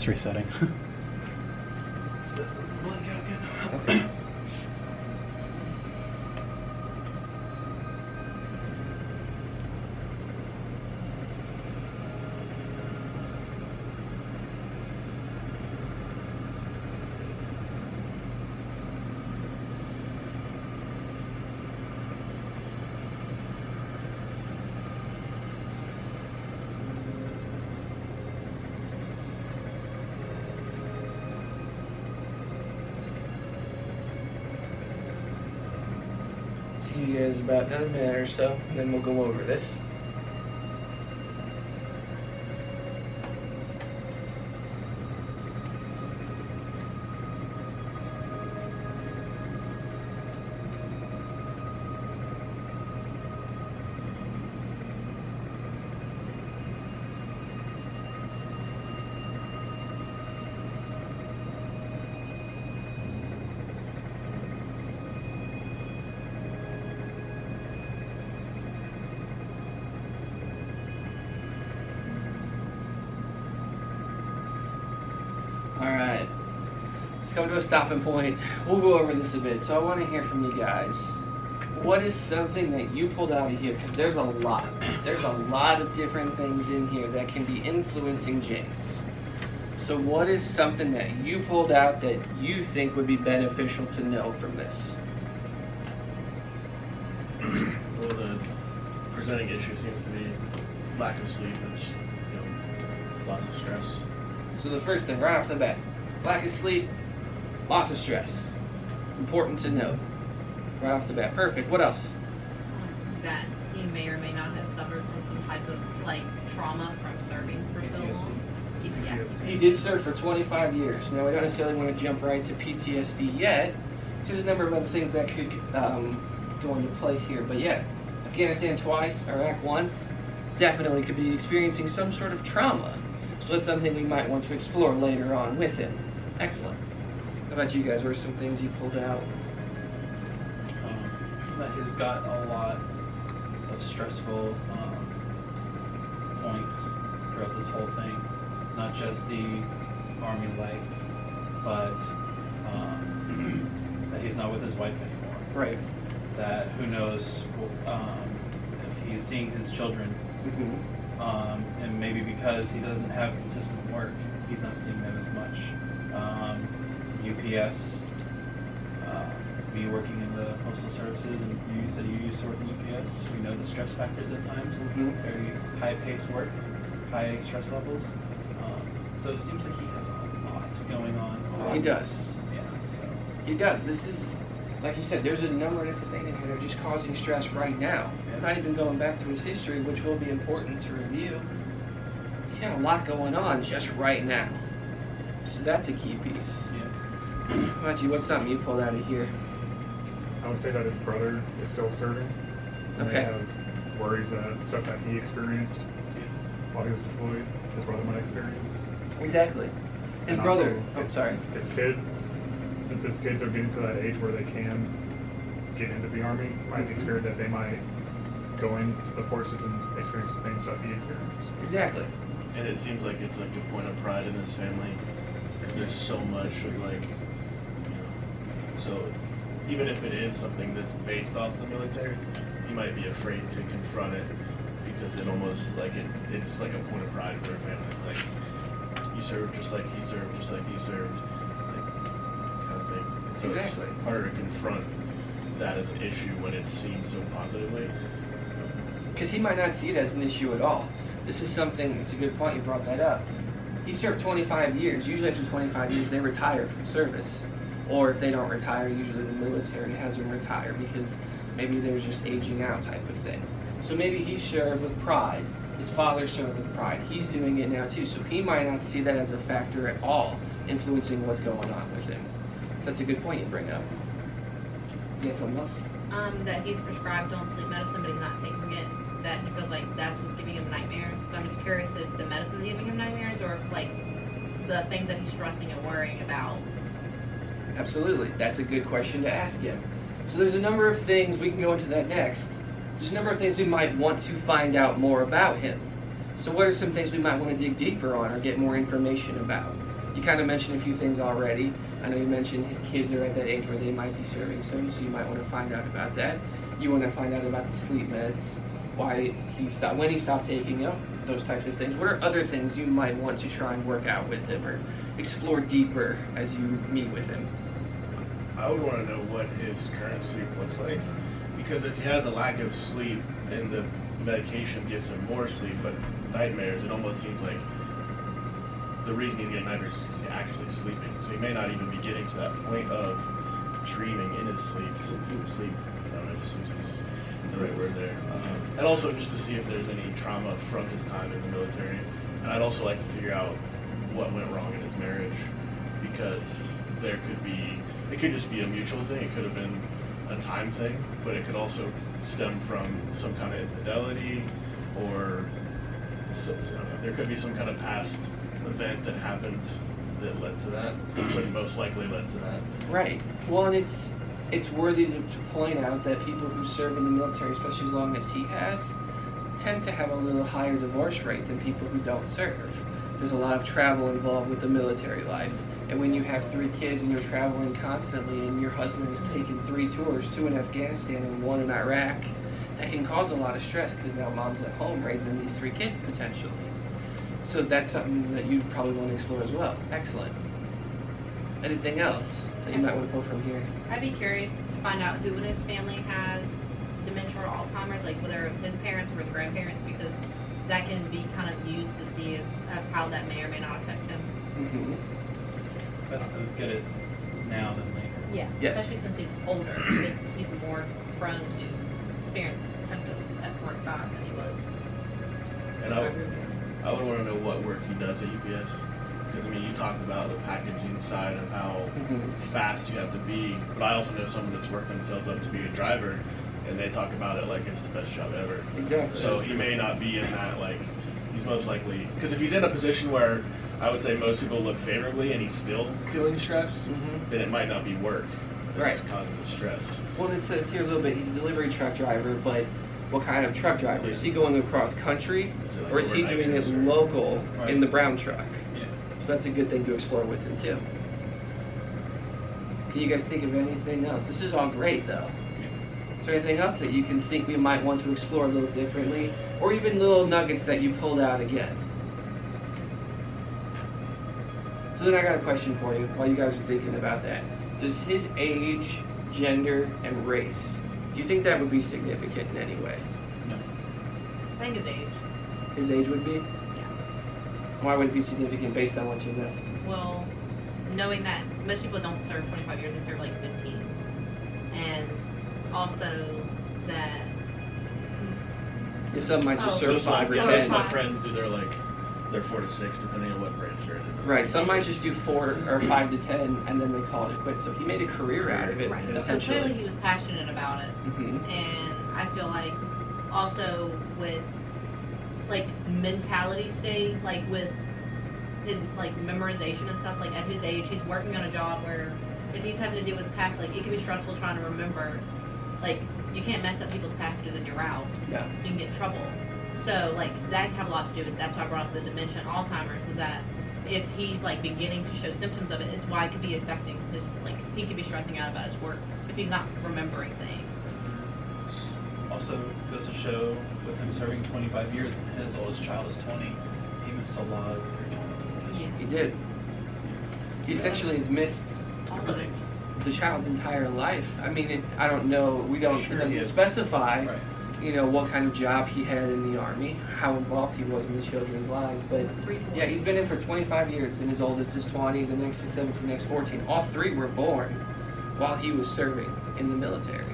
it's resetting. Okay. See you guys about another minute or so, and then we'll go over this. Alright, let's come to a stopping point. We'll go over this a bit. So I want to hear from you guys. What is something that you pulled out of here? Because there's a lot. There's a lot of different things in here that can be influencing James. So what is something that you pulled out that you think would be beneficial to know from this? Well, the presenting issue seems to be lack of sleep and lots of stress. So the first thing, right off the bat, lack of sleep, lots of stress. Important to note. Right off the bat. Perfect. What else? That he may or may not have suffered from some type of trauma from serving for so long. Yeah. He did serve for 25 years. Now we don't necessarily want to jump right to PTSD yet. There's a number of other things that could go into place here. But yeah, Afghanistan twice, Iraq once, definitely could be experiencing some sort of trauma. So that's something we might want to explore later on with him. Excellent. How about you guys? What are some things you pulled out? That he's got a lot of stressful points throughout this whole thing. Not just the Army life, but that he's not with his wife anymore. Right. That who knows if he's seeing his children. Mm-hmm. And maybe because he doesn't have consistent work, he's not seeing them as much. UPS, me working in the postal services, and you said you used to work in UPS. We know the stress factors at times. Mm-hmm. Very high-paced work, high stress levels. So it seems like he has a lot going on. He does. Yeah. So. He does. This is, like you said, there's a number of different things in here that are just causing stress right now. Yeah. Not even going back to his history, which will be important to review. He's got a lot going on just right now. So that's a key piece. Yeah. How about you? What's something you pulled out of here? I would say that his brother is still serving. And Okay. they have worries that stuff that he experienced while he was deployed, his brother might experience. Exactly. His And brother. also, Oh, sorry. His kids, since his kids are getting to that age where they can get into the Army, might be scared that they might go into the forces and experience the same stuff he experienced. Exactly. And it seems like it's like a point of pride in his family. There's so much of so even if it is something that's based off the military, he might be afraid to confront it because it almost it's like a point of pride for a family. Like, you served just like he served, just like you served, kind of thing. And so Exactly. It's harder to confront that as an issue when it's seen so positively. Because he might not see it as an issue at all. This is something, it's a good point you brought that up. He served 25 years. Usually after 25 years, they retire from service. Or if they don't retire, usually the military has them retire because maybe they're just aging out type of thing. So maybe he served with pride. His father served with pride. He's doing it now too. So he might not see that as a factor at all influencing what's going on with him. So that's a good point you bring up. You got something else? That he's prescribed don't-sleep medicine, but he's not taking it. That he feels like that's what's giving him nightmares. So I'm just curious if the medicine's giving him nightmares or if the things that he's stressing and worrying about. Absolutely. That's a good question to ask him. So there's a number of things, we can go into that next. There's a number of things we might want to find out more about him. So what are some things we might want to dig deeper on or get more information about? You kind of mentioned a few things already. I know you mentioned his kids are at that age where they might be serving soon, so you might want to find out about that. You want to find out about the sleep meds, why he stopped, when he stopped taking them, those types of things. What are other things you might want to try and work out with him or explore deeper as you meet with him? I would want to know what his current sleep looks like, because if he has a lack of sleep and the medication gives him more sleep but nightmares, it almost seems like the reason he's getting nightmares is because he's actually sleeping. So he may not even be getting to that point of dreaming in his sleep. I don't know if sleep is the right word there. And also just to see if there's any trauma from his time in the military. And I'd also like to figure out what went wrong in his marriage, because there could be, it could just be a mutual thing. It could have been a time thing, but it could also stem from some kind of infidelity, or there could be some kind of past event that happened that led to that, but most likely led to that. Right. Well, and it's worthy to point out that people who serve in the military, especially as long as he has, tend to have a little higher divorce rate than people who don't serve. There's a lot of travel involved with the military life. And when you have 3 kids and you're traveling constantly and your husband is taking 3 tours, 2 in Afghanistan and 1 in Iraq, that can cause a lot of stress because now mom's at home raising these 3 kids potentially. So that's something that you probably want to explore as well. Excellent. Anything else that you might want to pull from here? I'd be curious to find out who in his family has dementia or Alzheimer's, like whether his parents or his grandparents, because that can be kind of used to see how that may or may not affect him. Mm-hmm. Best to get it now than later. Yeah, Yes. especially since he's older. He's more prone to experience symptoms at 45 than he was. And I would want to know what work he does at UPS, because I mean, you talked about the packaging side of how fast you have to be, but I also know someone that's worked themselves up to be a driver, and they talk about it like it's the best job ever. Exactly. So he may not be in that, like, he's most likely, because if he's in a position where I would say most people look favorably and he's still feeling stressed, then it might not be work that's causing the stress. Well, it says here a little bit, he's a delivery truck driver, but what kind of truck driver? Is he going across country, Is it like or is he overnight doing it trips or- local Right. in the brown truck? Yeah. So that's a good thing to explore with him too. Can you guys think of anything else? This is all great though. Is there anything else that you can think we might want to explore a little differently? Or even little nuggets that you pulled out again? So then I got a question for you while you guys are thinking about that. Does his age, gender, and race, do you think that would be significant in any way? No. I think his age. His age would be? Yeah. Why would it be significant based on what you know? Well, knowing that most people don't serve 25 years, they serve like 15. And also that, If some might just Oh. serve Most of 5 or my, 10. my friends do their 4 to 6, depending on what branch they're in. Right, some might just do 4 or 5 to 10 and then they call it quits. So he made a career out of it, right. So essentially. clearly he was passionate about it. Mhm. And I feel like also with like mentality state, like with his like memorization and stuff, like at his age he's working on a job where if he's having to deal with like it can be stressful trying to remember, like you can't mess up people's packages in your route, Yeah. you can get in trouble. So like that can have a lot to do with, that's why I brought up the dementia and Alzheimer's, is that if he's like beginning to show symptoms of it, it's why it could be affecting his, like he could be stressing out about his work if he's not remembering things. Also goes to show with him serving 25 years and his oldest child is 20, he missed a lot of your time. Yeah. He did. He essentially has missed All of it. the child's entire life. I mean, I don't know, it Sure, doesn't yeah. specify, Right. you know, what kind of job he had in the Army, how involved he was in the children's lives, but 3/4. yeah, he's been in for 25 years, and his oldest is 20, the next is 17, the next 14. All 3 were born while he was serving in the military.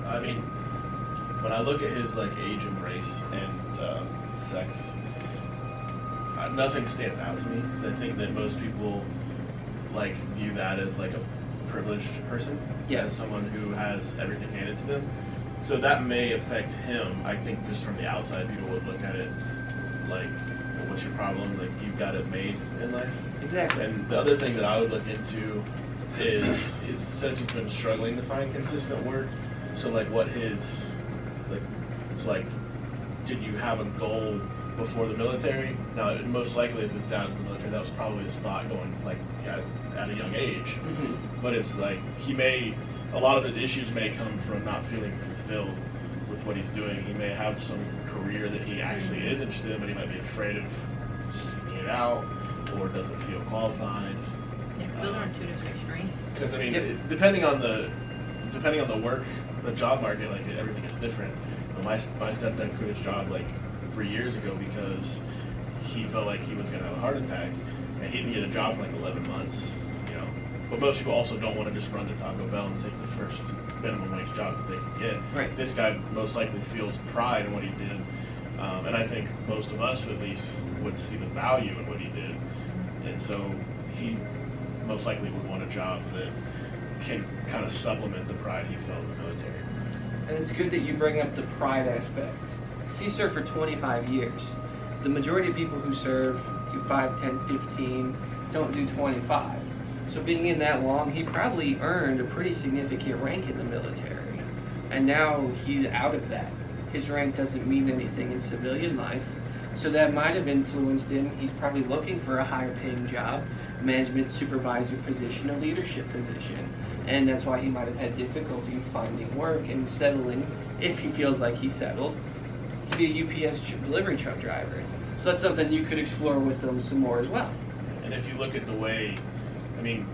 Yeah, I mean, when I look at his like age and race and sex, nothing stands out to me, because I think that most people like view that as like a privileged person, Yes. as someone who has everything handed to them. So that may affect him. I think just from the outside, people would look at it like, well, what's your problem? Like, you've got it made in life. Exactly. And the other thing that I would look into is since he's been struggling to find consistent work, so like what his, like, so like, did you have a goal before the military. Now, most likely, if his dad was in the military, that was probably his thought going like at a young age. Mhm. But it's like a lot of his issues may come from not feeling fulfilled with what he's doing. He may have some career that he actually is interested in, but he might be afraid of seeking it out or doesn't feel qualified. Yeah, 'cause those are two different extremes. Because I mean, Yep. depending on the work, the job market, like everything is different. My stepdad quit his job like 3 years ago because he felt like he was going to have a heart attack, and he didn't get a job for like 11 months. You know, but most people also don't want to just run to Taco Bell and take the first minimum wage job that they can get. Right. This guy most likely feels pride in what he did, and I think most of us at least would see the value in what he did, and so he most likely would want a job that can kind of supplement the pride he felt in the military. And it's good that you bring up the pride aspect. 'Cause he served for 25 years. The majority of people who serve do 5, 10, 15, don't do 25. So being in that long, he probably earned a pretty significant rank in the military. And now he's out of that. His rank doesn't mean anything in civilian life. So that might have influenced him. He's probably looking for a higher paying job, management supervisor position, a leadership position. And that's why he might have had difficulty finding work and settling, if he feels like he's settled, to be a UPS delivery truck driver. So that's something you could explore with them some more as well. And if you look at the way, I mean,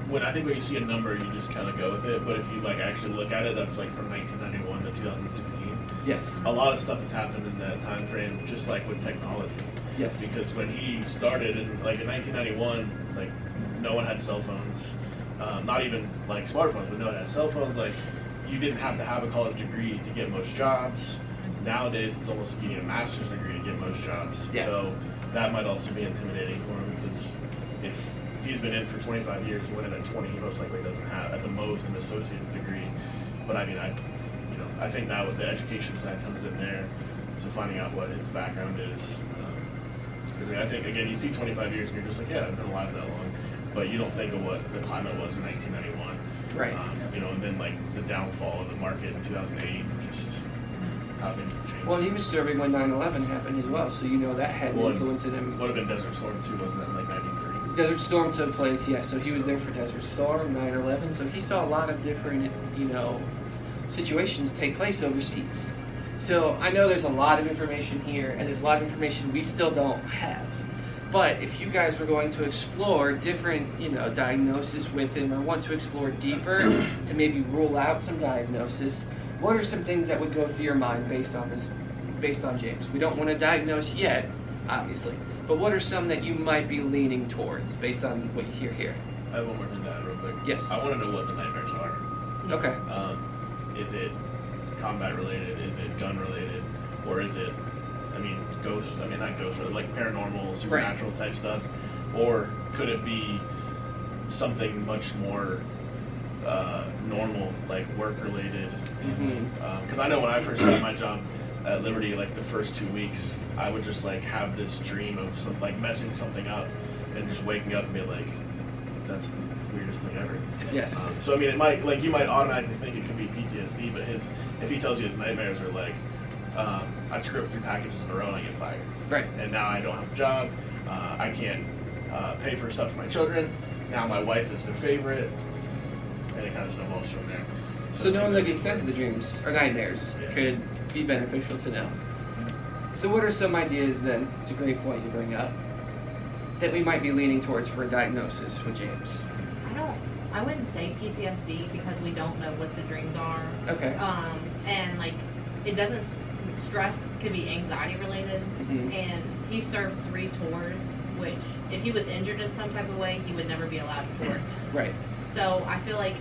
when you see a number, you just kind of go with it. But if you like actually look at it, that's like from 1991 to 2016. Yes. A lot of stuff has happened in that time frame, just like with technology. Yes. Because when he started in 1991, like no one had cell phones, not even like smartphones, but no one had cell phones. Like you didn't have to have a college degree to get most jobs. Nowadays, it's almost like you need a master's degree to get most jobs. Yeah. So that might also be intimidating for him because if he's been in for 25 years, he went in at 20, he most likely doesn't have at the most an associate's degree. But I mean, I think now with the education side comes in there, so finding out what his background is. I mean, I think again, you see 25 years and you're just like, yeah, I've been alive that long, but you don't think of what the climate was in 1991. Right. And then like the downfall of the market in 2008, just how things have changed. Well, he was serving when 9/11 happened as well, so you know that had an Well, influence in him. Would have been Desert Storm too, wasn't it? Like 93. Desert Storm took place, yeah, so he was there for Desert Storm, 9/11, so he saw a lot of different, situations take place overseas. So I know there's a lot of information here, and there's a lot of information we still don't have. But if you guys were going to explore different, diagnosis with him, or want to explore deeper to maybe rule out some diagnosis, what are some things that would go through your mind based on James? We don't want to diagnose yet, obviously, but what are some that you might be leaning towards based on what you hear here? I have one more than that real quick. Yes. I want to know what the nightmares are. Okay. Is it combat related? Is it gun related? Or is it, ghost? Not ghost, but like paranormal, supernatural type stuff? Or could it be something much more normal, like work related? Because I know when I first started my job at Liberty, like the first 2 weeks, I would just like have this dream of messing something up and just waking up and be like, that's the weirdest thing ever. Yes. So it might, like, you might automatically think it could be PTSD, but if he tells you his nightmares are like, I screw up 3 packages in a row and I get fired. Right. And now I don't have a job. I can't pay for stuff for my children. Now my wife is their favorite, and it kind of snowballs from there. So knowing the extent of the dreams or nightmares Yeah. could be beneficial to know. So what are some ideas then, it's a great point you bring up, that we might be leaning towards for a diagnosis with James? I wouldn't say PTSD because we don't know what the dreams are. Okay. And like, it doesn't, stress could be anxiety related. Mhm. And he serves 3 tours, which if he was injured in some type of way, he would never be allowed to tour again. Right. So I feel like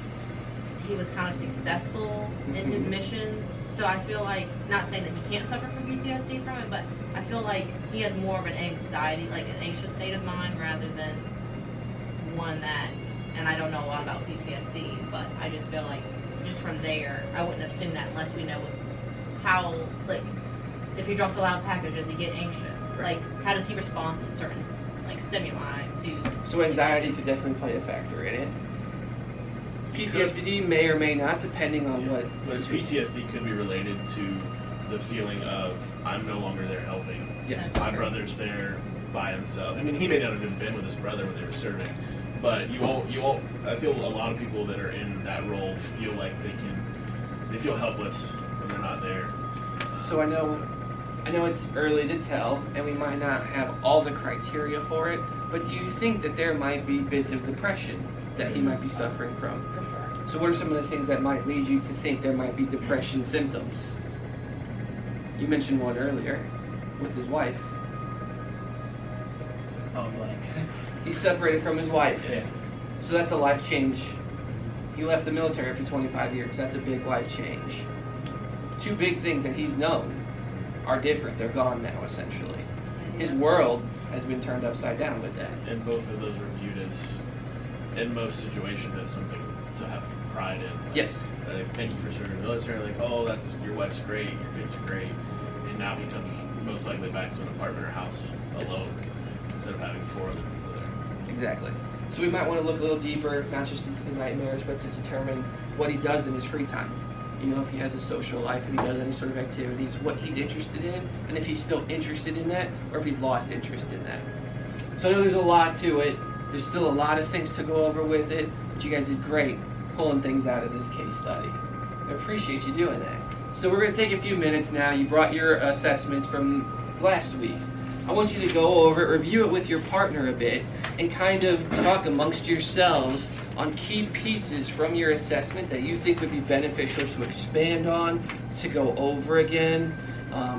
he was kind of successful in his Mhm. mission. So I feel like, not saying that he can't suffer from PTSD from it, but I feel like he has more of an anxiety, like an anxious state of mind rather than one that, and I don't know a lot about PTSD, but I just feel like just from there, I wouldn't assume that unless we know how, like, if he drops a loud package, does he get anxious? Right. Like, how does he respond to certain, like, stimuli to... So anxiety could definitely play a factor in it. PTSD may or may not, depending on what But situation. PTSD could be related to the feeling of I'm no longer there helping. Yes. My brother's there by himself. I mean, he may not have even been with his brother when they were serving, but you won't. I feel a lot of people that are in that role feel like they feel helpless when they're not there. So I know it's early to tell, and we might not have all the criteria for it, but do you think that there might be bits of depression that he might be suffering from? For sure. So what are some of the things that might lead you to think there might be depression symptoms? You mentioned one earlier with his wife. Oh, blank. He's separated from his wife. Yeah. So that's a life change. He left the military after 25 years. That's a big life change. Two big things that he's known are different. They're gone now, essentially. His world has been turned upside down with that. And both of those are viewed as, in most situations, as something to have pride in. Like, Yes. Thank you for serving the military. Like, oh, that's your wife's great, your kids are great, and now he comes most likely back to an apartment or house alone instead of having 4 other people there. Exactly. So we might want to look a little deeper, not just into the nightmares, but to determine what he does in his free time. You know, if he has a social life, if he does any sort of activities, what he's interested in, and if he's still interested in that, or if he's lost interest in that. So I know there's a lot to it. There's still a lot of things to go over with it, but you guys did great pulling things out of this case study. I appreciate you doing that. So we're going to take a few minutes now. You brought your assessments from last week. I want you to go over it, review it with your partner a bit, and kind of talk amongst yourselves on key pieces from your assessment that you think would be beneficial to expand on, to go over again,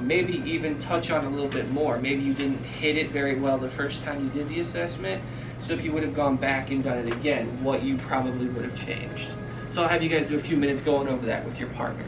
maybe even touch on a little bit more. Maybe you didn't hit it very well the first time you did the assessment, so if you would have gone back and done it again, what you probably would have changed. So I'll have you guys do a few minutes going over that with your partner.